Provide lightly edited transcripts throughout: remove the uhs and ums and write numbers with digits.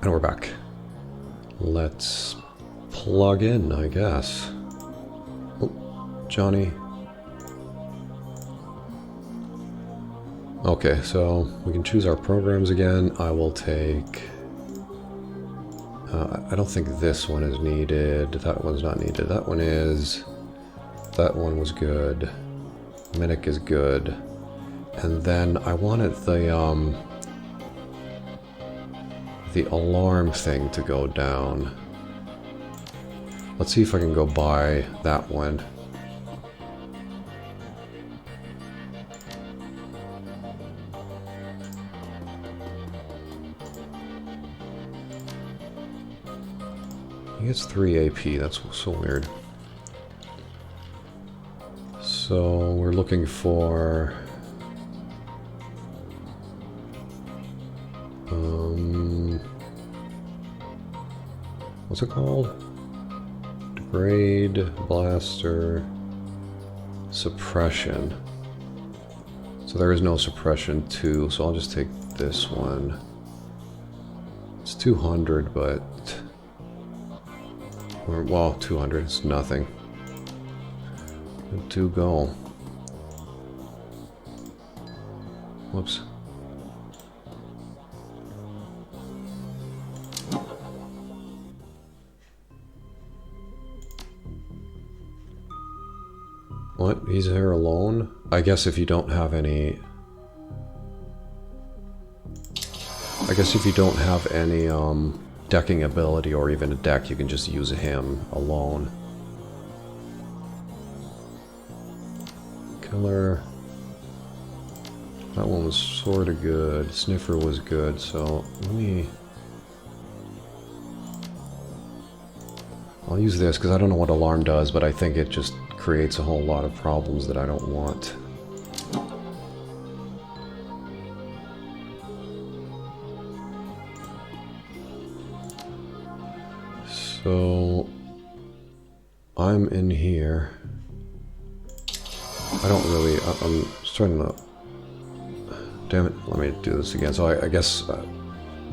And we're back. Let's plug in, I guess. Oh, Johnny. Okay, so we can choose our programs again. I will take... I don't think this one is needed. That one's not needed. That one is... That one was good. Medic is good. And then I wanted the alarm thing to go down. Let's see if I can go buy that one. He gets 3 AP, that's so weird. So we're looking for... what's it called? Degrade, blaster, suppression. So there is no suppression 2, so I'll just take this one. It's 200, but... well, 200 is nothing. 2 go. Whoops. What? He's here alone? I guess if you don't have any... I guess if you don't have any decking ability or even a deck, you can just use him alone. Killer. That one was sort of good. Sniffer was good, so let me... I'll use this because I don't know what alarm does, but I think it just creates a whole lot of problems that I don't want. So I'm in here. I don't really... I'm starting to... Damn it, let me do this again. So I guess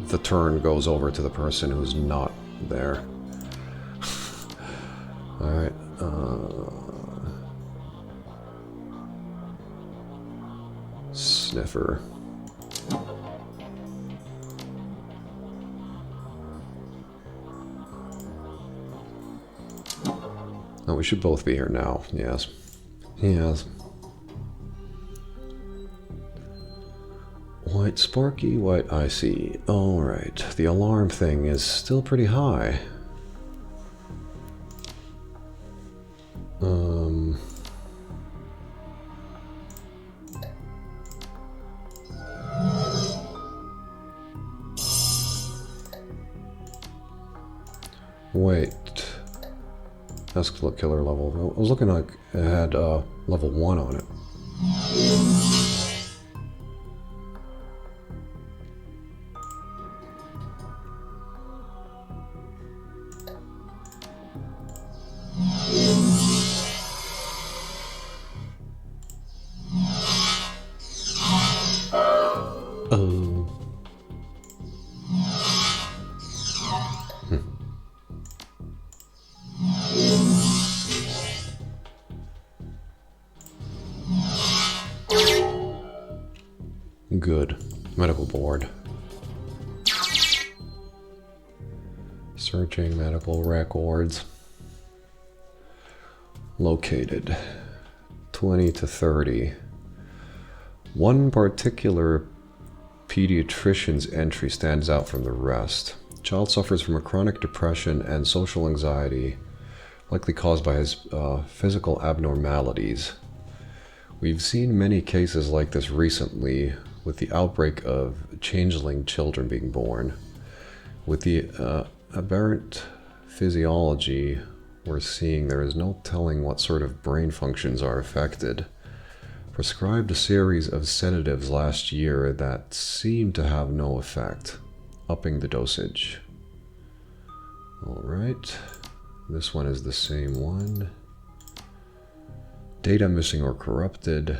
the turn goes over to the person who's not there. Alright. Sniffer. Oh, we should both be here now. Yes. Yes. White Sparky, white IC. Alright. The alarm thing is still pretty high. Wait. That's killer level. I was looking like it had level 1 on it. Good. Medical board. Searching medical records. Located. 20 to 30. One particular pediatrician's entry stands out from the rest. Child suffers from a chronic depression and social anxiety, likely caused by his physical abnormalities. We've seen many cases like this recently, with the outbreak of changeling children being born. With the aberrant physiology we're seeing, there is no telling what sort of brain functions are affected. Prescribed a series of sedatives last year that seemed to have no effect, upping the dosage. Alright, this one is the same one. Data missing or corrupted.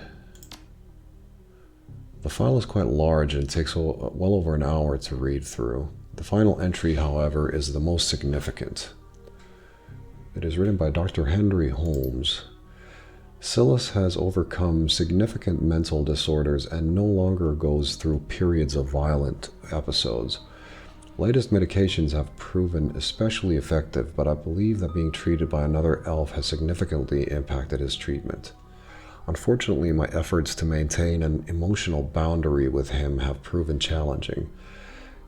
The file is quite large and it takes well over an hour to read through. The final entry, however, is the most significant. It is written by Dr. Henry Holmes. Silas has overcome significant mental disorders and no longer goes through periods of violent episodes. Latest medications have proven especially effective, but I believe that being treated by another elf has significantly impacted his treatment. Unfortunately, my efforts to maintain an emotional boundary with him have proven challenging.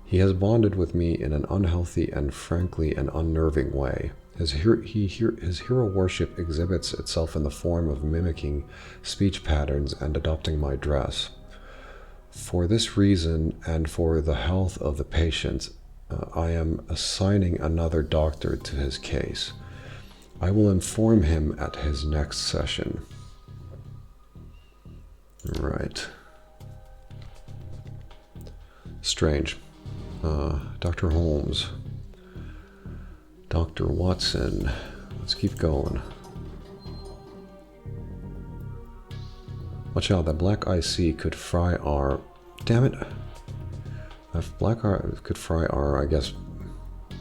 He has bonded with me in an unhealthy and frankly an unnerving way. His hero worship exhibits itself in the form of mimicking speech patterns and adopting my dress. For this reason, and for the health of the patient, I am assigning another doctor to his case. I will inform him at his next session. Right. Strange. Dr. Holmes. Dr. Watson. Let's keep going. Watch out, that black IC could fry our... Damn it! That black eye could fry our, I guess,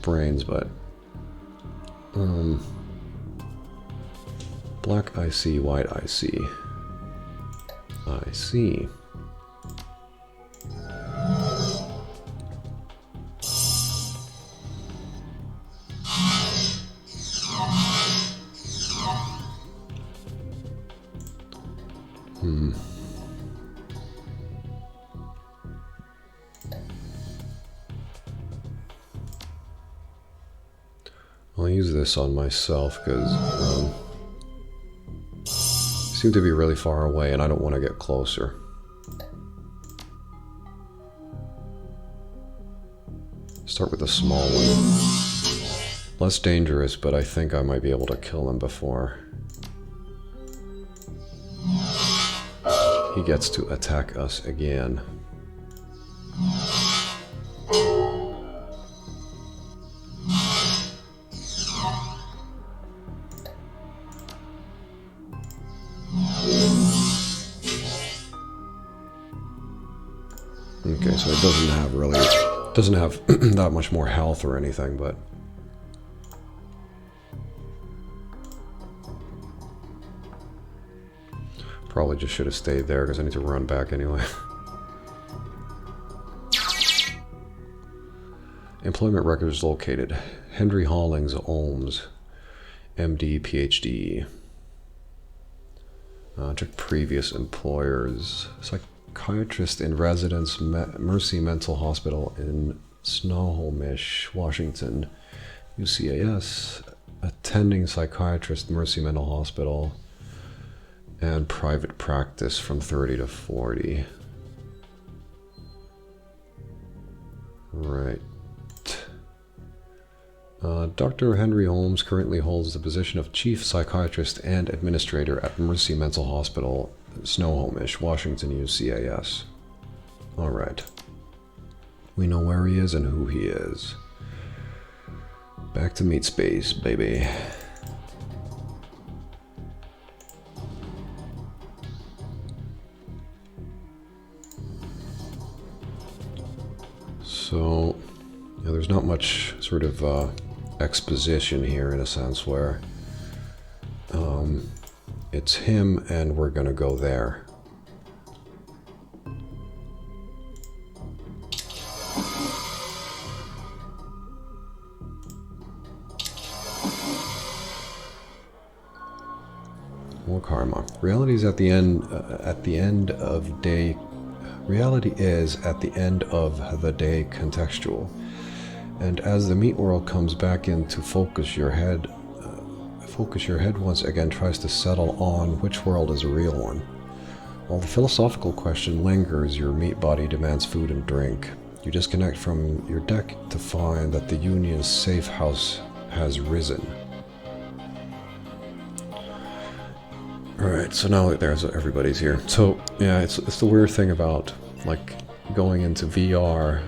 brains, but... Black IC, white IC. I see. I'll use this on myself because I seem to be really far away and I don't want to get closer. Start with a small one. Less dangerous, but I think I might be able to kill him before he gets to attack us again. Okay, so it doesn't have that much more health or anything, but probably just should have stayed there because I need to run back anyway. Employment records located. Henry Hollings Ohms, MD, PhD. Check previous employers. Psychiatrist in residence, Mercy Mental Hospital in Snohomish, Washington, UCAS. Attending psychiatrist, Mercy Mental Hospital. And private practice from 30 to 40. Right. Dr. Henry Holmes currently holds the position of Chief Psychiatrist and Administrator at Mercy Mental Hospital, Snohomish, Washington, UCAS. Alright. We know where he is and who he is. Back to meat space, baby. So, yeah, there's not much sort of exposition here in a sense where it's him and we're gonna go there. More karma. Reality is at the end of day. Reality is at the end of the day contextual, and as the meat world comes back into focus, your head once again tries to settle on which world is a real one. While the philosophical question lingers, your meat body demands food and drink. You disconnect from your deck to find that the Union's safe house has risen. Alright, so now there's everybody's here. So, yeah, it's the weird thing about, like, going into VR.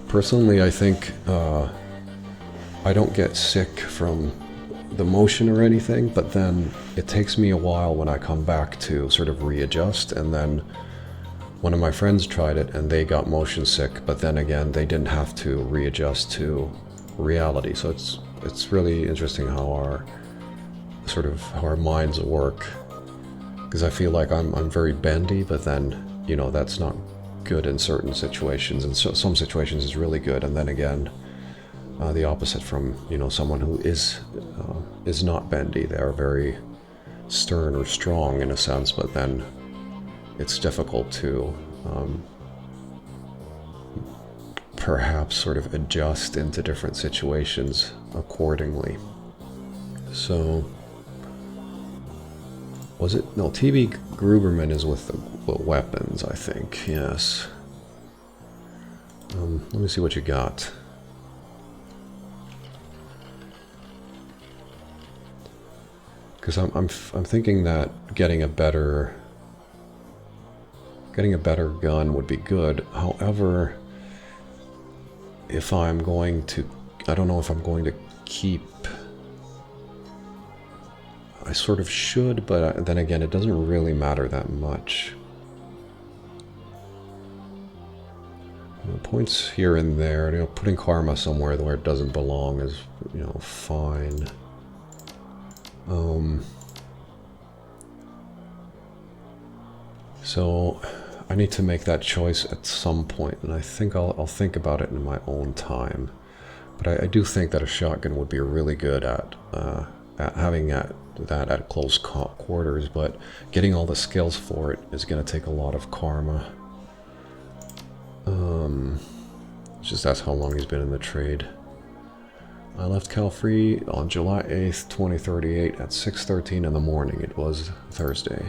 Personally, I think I don't get sick from the motion or anything, but then it takes me a while when I come back to sort of readjust, and then one of my friends tried it and they got motion sick, but then again, they didn't have to readjust to reality. So it's really interesting how our minds work. Because I feel like I'm very bendy, but then, you know, that's not good in certain situations. And so some situations is really good, and then again, the opposite from, you know, someone who is not bendy. They are very stern or strong in a sense, but then it's difficult to perhaps sort of adjust into different situations accordingly. So, was it? No, TB Gruberman is with the weapons, I think. Yes. Let me see what you got. Because I'm thinking that getting a better gun would be good. However, if I'm going to, I don't know if I'm going to keep. I sort of should, but then again, it doesn't really matter that much. Points here and there, you know, putting karma somewhere where it doesn't belong is, you know, fine. So I need to make that choice at some point, and I think I'll think about it in my own time. But I do think that a shotgun would be really good at having that at close quarters, but getting all the skills for it is going to take a lot of karma. Just that's how long he's been in the trade. I left Calfree on July 8th, 2038 at 6:13 in the morning. It was Thursday.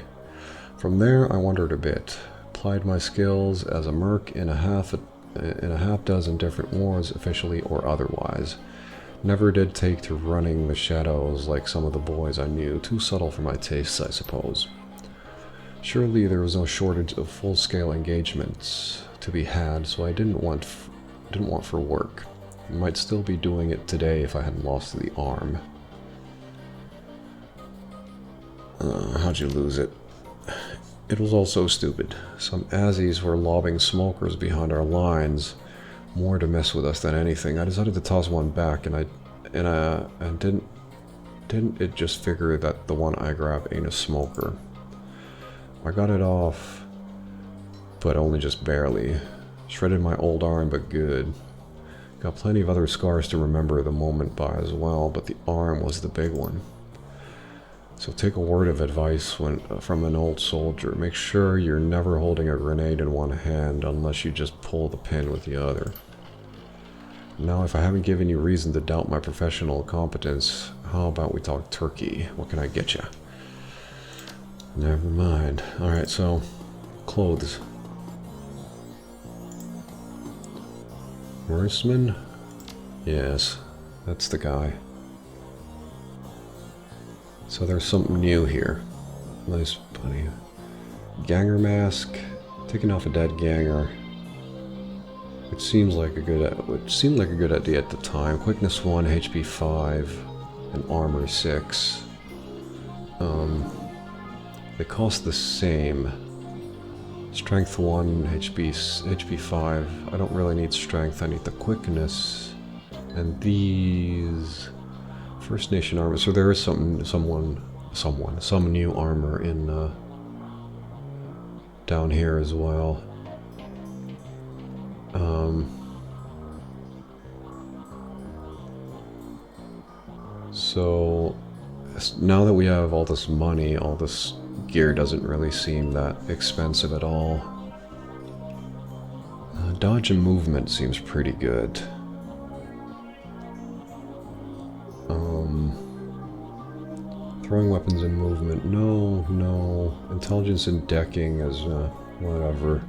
From there, I wandered a bit, applied my skills as a merc in a half dozen different wars, officially or otherwise. Never did take to running the shadows like some of the boys I knew, too subtle for my tastes, I suppose. Surely there was no shortage of full-scale engagements to be had, so I didn't want for work. I might still be doing it today if I hadn't lost the arm. How'd you lose it? It was all so stupid. Some Azzies were lobbing smokers behind our lines, more to mess with us than anything. I decided to toss one back, and didn't it just figure that the one I grabbed ain't a smoker. I got it off, but only just barely. Shredded my old arm, but good. Got plenty of other scars to remember the moment by as well, but the arm was the big one. So take a word of advice from an old soldier. Make sure you're never holding a grenade in one hand unless you just pull the pin with the other. Now, if I haven't given you reason to doubt my professional competence, how about we talk turkey? What can I get you? Never mind. Alright, so, clothes. Horseman? Yes, that's the guy. So there's something new here. Nice buddy. Ganger mask. Taking off a dead ganger. Which seemed like a good idea at the time. Quickness 1, HP 5, and armor 6. They cost the same. Strength 1, HP 5. I don't really need strength, I need the quickness. And these... First Nation armor. So there is some new armor in down here as well. So now that we have all this money, all this gear doesn't really seem that expensive at all. Dodge and movement seems pretty good. Throwing weapons and movement, no. Intelligence and decking is, whatever.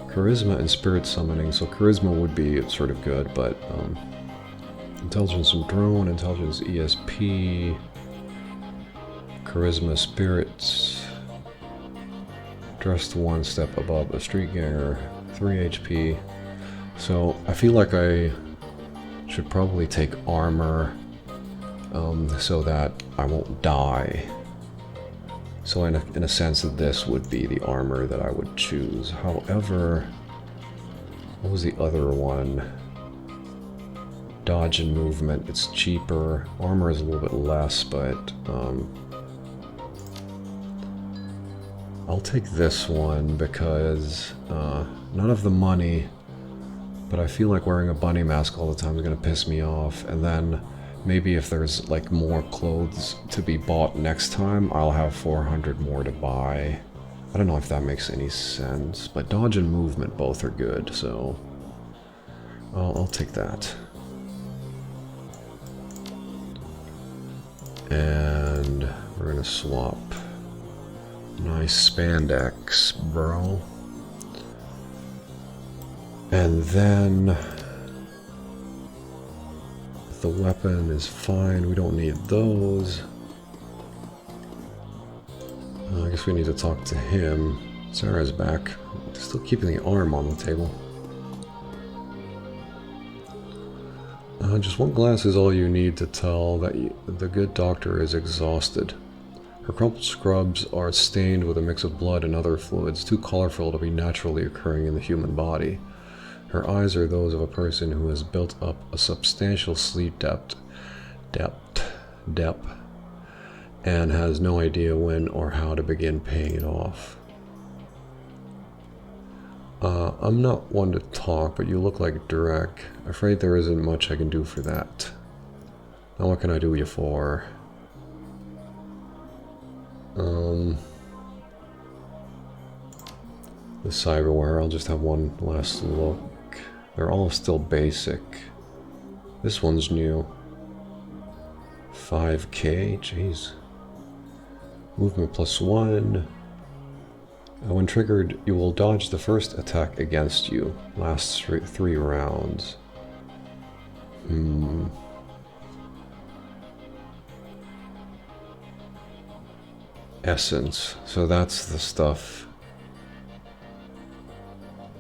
Charisma and spirit summoning, so charisma would be sort of good, but, intelligence and drone, intelligence ESP, charisma spirits, dressed one step above a street ganger, 3 HP. So I feel like I should probably take armor, so that I won't die So in a sense, this would be the armor that I would choose. However, what was the other one? Dodge and movement, it's cheaper. Armor is a little bit less, but I'll take this one because none of the money, but I feel like wearing a bunny mask all the time is going to piss me off. And then maybe if there's like more clothes to be bought next time, I'll have 400 more to buy. I don't know if that makes any sense, but dodge and movement both are good, so I'll take that. And we're gonna swap. Nice spandex, bro. And then the weapon is fine, we don't need those. I guess we need to talk to him. Sarah's back. Still keeping the arm on the table. Just one glass is all you need to tell that the good doctor is exhausted. Her crumpled scrubs are stained with a mix of blood and other fluids, too colorful to be naturally occurring in the human body. Her eyes are those of a person who has built up a substantial sleep depth, and has no idea when or how to begin paying it off. I'm not one to talk, but you look like Durek. Afraid there isn't much I can do for that. Now what can I do you for? The cyberware, I'll just have one last look. They're all still basic. This one's new. 5k, jeez. Movement +1. When triggered, you will dodge the first attack against you. Lasts 3 rounds. Essence. So that's the stuff.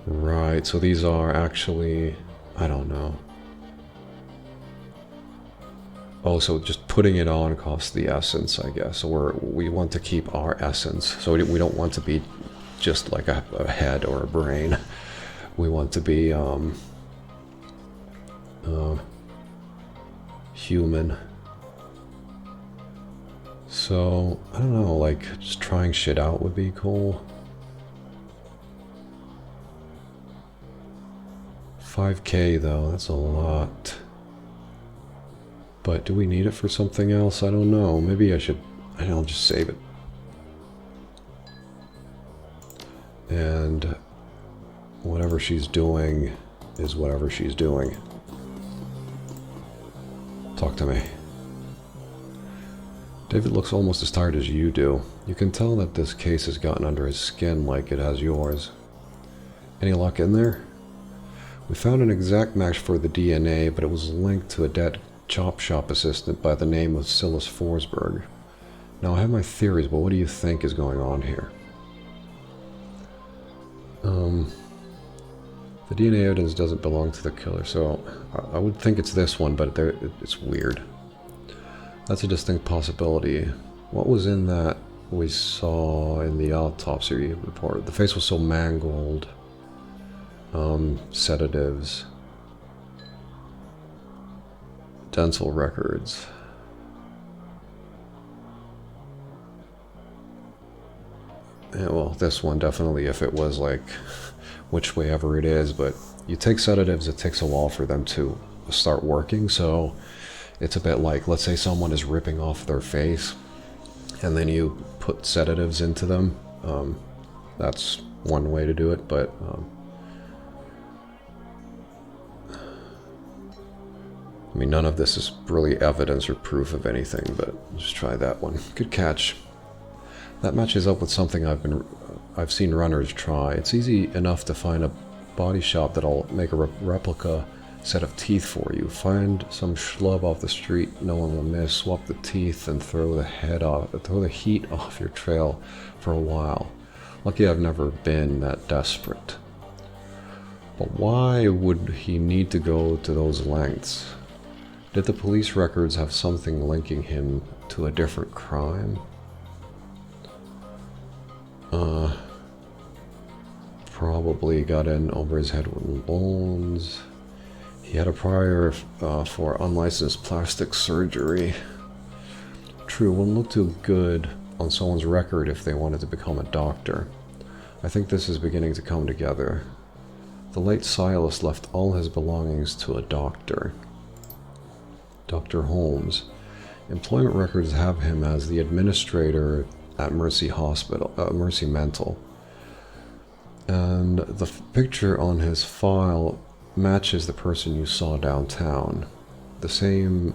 Right, so these are actually... I don't know. Oh, so just putting it on costs the essence, I guess. So we want to keep our essence. So we don't want to be just like a head or a brain. We want to be human. So, I don't know, like, just trying shit out would be cool. 5k though, that's a lot. But do we need it for something else? I don't know. Maybe I'll just save it. And whatever she's doing is whatever she's doing. Talk to me. David looks almost as tired as you do. You can tell that this case has gotten under his skin like it has yours. Any luck in there? We found an exact match for the DNA, but it was linked to a dead chop shop assistant by the name of Silas Forsberg. Now I have my theories, but what do you think is going on here? The DNA evidence doesn't belong to the killer, so I would think it's this one, but it's weird. That's a distinct possibility. What was in that we saw in the autopsy report? The face was so mangled. Sedatives. Dental records. Yeah, well, this one definitely, if it was like, which way ever it is, but you take sedatives, it takes a while for them to start working, so it's a bit like, let's say someone is ripping off their face, and then you put sedatives into them. That's one way to do it, but I mean, none of this is really evidence or proof of anything, but just try that one. Good catch. That matches up with something I've seen runners try. It's easy enough to find a body shop that'll make a replica set of teeth for you. Find some schlub off the street no one will miss, swap the teeth, and throw the heat off your trail for a while. Lucky I've never been that desperate. But why would he need to go to those lengths? Did the police records have something linking him to a different crime? Probably got in over his head with loans. He had a prior for unlicensed plastic surgery. True, wouldn't look too good on someone's record if they wanted to become a doctor. I think this is beginning to come together. The late Silas left all his belongings to a doctor. Dr. Holmes. Employment records have him as the administrator at Mercy Hospital, Mercy Mental. And the picture on his file matches the person you saw downtown. The same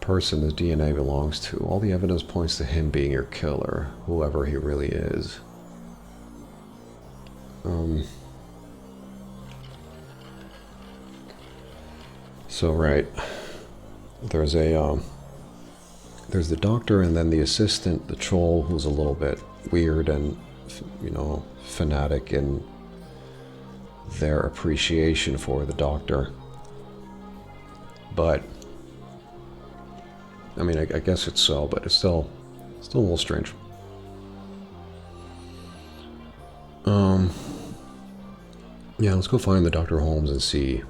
person the DNA belongs to. All the evidence points to him being your killer, whoever he really is. So right, there's the doctor, and then the assistant, the troll, who's a little bit weird and, you know, fanatic in their appreciation for the doctor. But I mean, I guess it's so, but it's still a little strange. Yeah, let's go find the Dr. Holmes and see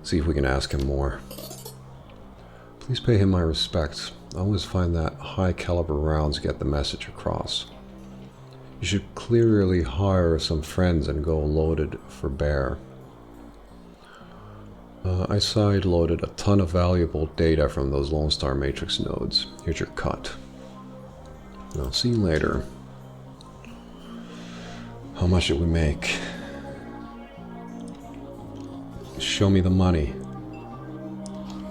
if we can ask him more. Please pay him my respects. I always find that high caliber rounds get the message across. You should clearly hire some friends and go loaded for bear. I side-loaded a ton of valuable data from those Lone Star Matrix nodes. Here's your cut. I'll see you later. How much did we make? Show me the money.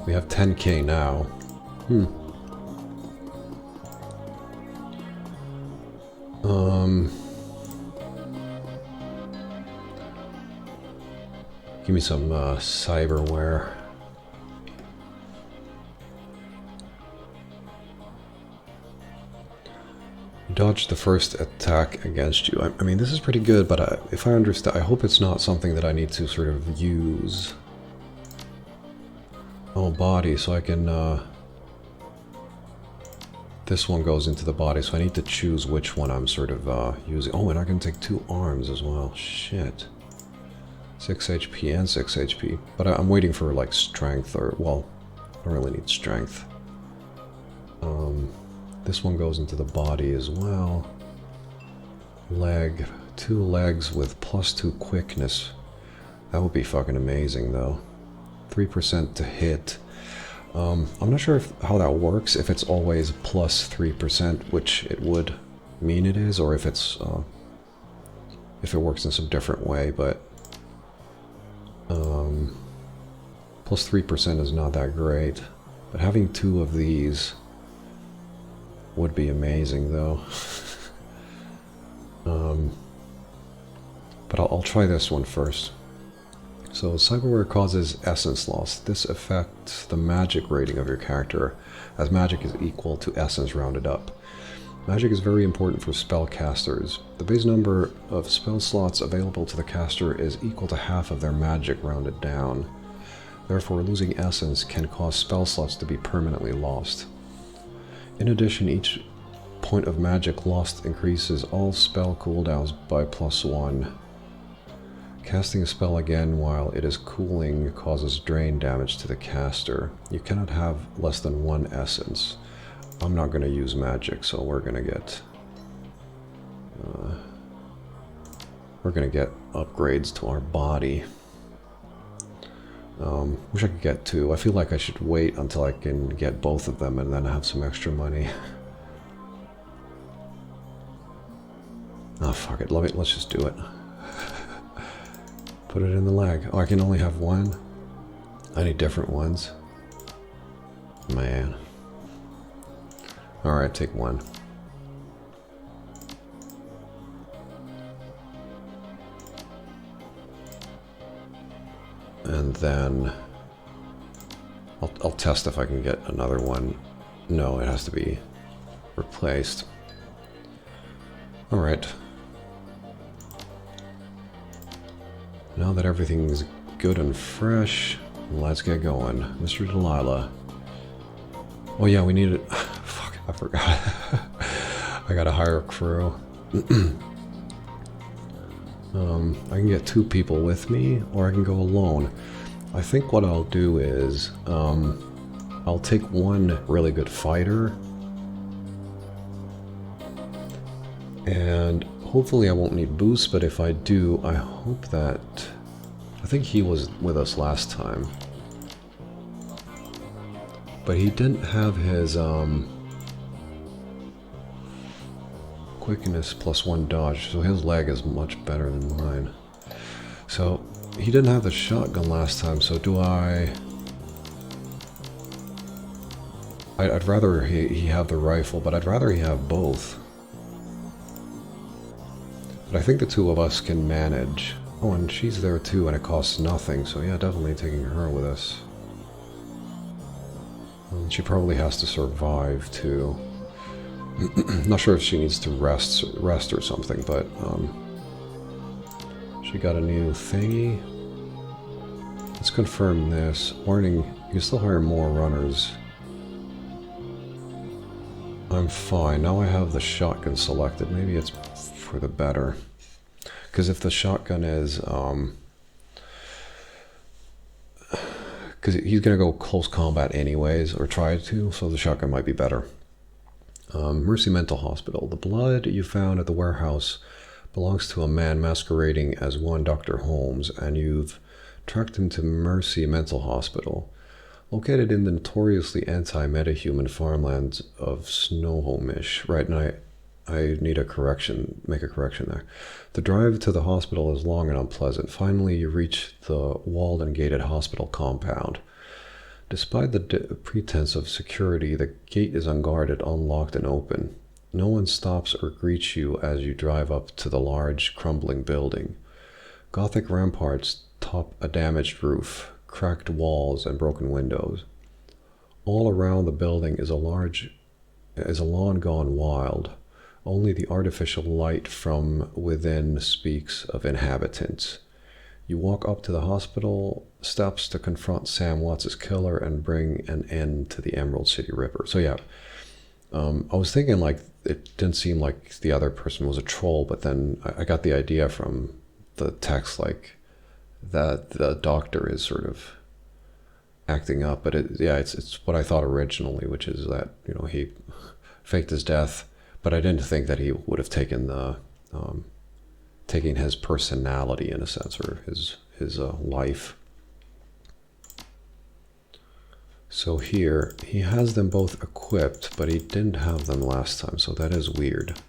We have 10K now. Give me some cyberware. Dodged the first attack against you. I mean, this is pretty good, but if I understand, I hope it's not something that I need to sort of use. Oh, body, so I can, this one goes into the body, so I need to choose which one I'm sort of, using. Oh, and I can take 2 arms as well. Shit. 6 HP and 6 HP. But I'm waiting for, like, strength, or, well, I don't really need strength. This one goes into the body as well. Leg. 2 legs with +2 quickness. That would be fucking amazing, though. 3% to hit. I'm not sure how that works, if it's always +3%, which it would mean it is, or if it's, if it works in some different way, but, +3% is not that great. But having 2 of these would be amazing, though. But I'll try this one first. So, cyberware causes essence loss. This affects the magic rating of your character, as magic is equal to essence rounded up. Magic is very important for spellcasters. The base number of spell slots available to the caster is equal to half of their magic rounded down. Therefore, losing essence can cause spell slots to be permanently lost. In addition, each point of magic lost increases all spell cooldowns by +1. Casting a spell again while it is cooling causes drain damage to the caster. You cannot have less than 1 essence. I'm not going to use magic, so we're going to get upgrades to our body. Wish I could get 2. I feel like I should wait until I can get both of them and then have some extra money. Oh, fuck it. Let's just do it. Put it in the leg. Oh, I can only have 1? I need different ones. Man. Alright, take 1. And then I'll test if I can get another one. No, it has to be replaced. Alright. Now that everything's good and fresh, let's get going. Mr. Delilah. Oh yeah, we need it. Fuck, I forgot. I gotta hire a crew. I can get 2 people with me, or I can go alone. I think what I'll do is, I'll take 1 really good fighter, and hopefully I won't need boosts, but if I do, I hope that... I think he was with us last time. But he didn't have his, quickness +1 dodge, so his leg is much better than mine. So, he didn't have the shotgun last time, so do I... I'd rather he have the rifle, but I'd rather he have both. But I think the 2 of us can manage. Oh, and she's there too, and it costs nothing, so yeah, definitely taking her with us. And she probably has to survive too. Not sure if she needs to rest or something, but she got a new thingy. Let's confirm this. Warning, you can still hire more runners. I'm fine. Now I have the shotgun selected. Maybe it's for the better. Because if the shotgun is... because he's going to go close combat anyways, or try to, so the shotgun might be better. Mercy Mental Hospital. The blood you found at the warehouse belongs to a man masquerading as one Dr. Holmes, and you've tracked him to Mercy Mental Hospital, located in the notoriously anti-metahuman farmlands of Snowhomish. Right, and I need a correction, make a correction there. The drive to the hospital is long and unpleasant. Finally, you reach the walled and gated hospital compound. Despite the pretense of security, the gate is unguarded, unlocked, and open. No one stops or greets you as you drive up to the large, crumbling building. Gothic ramparts top a damaged roof, cracked walls, and broken windows. All around the building is a lawn gone wild. Only the artificial light from within speaks of inhabitants. You walk up to the hospital steps to confront Sam Watts' killer and bring an end to the Emerald City Ripper. So yeah, I was thinking like it didn't seem like the other person was a troll, but then I got the idea from the text like that the doctor is sort of acting up. But it's what I thought originally, which is that, you know, he faked his death, but I didn't think that he would have taken the taking his personality in a sense, or his life. So here, he has them both equipped, but he didn't have them last time, so that is weird.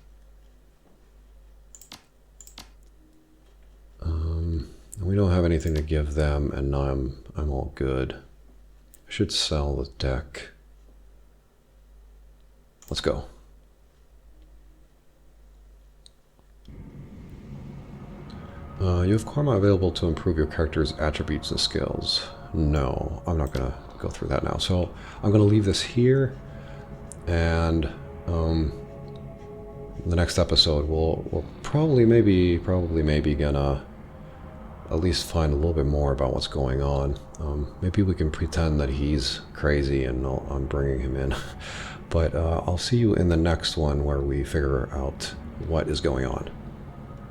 We don't have anything to give them, and I'm all good. I should sell the deck. Let's go. You have karma available to improve your character's attributes and skills. No, I'm not gonna go through that now. So I'm gonna leave this here, and the next episode we'll probably maybe gonna at least find a little bit more about what's going on. Maybe we can pretend that he's crazy and I'm bringing him in. But I'll see you in the next one where we figure out what is going on.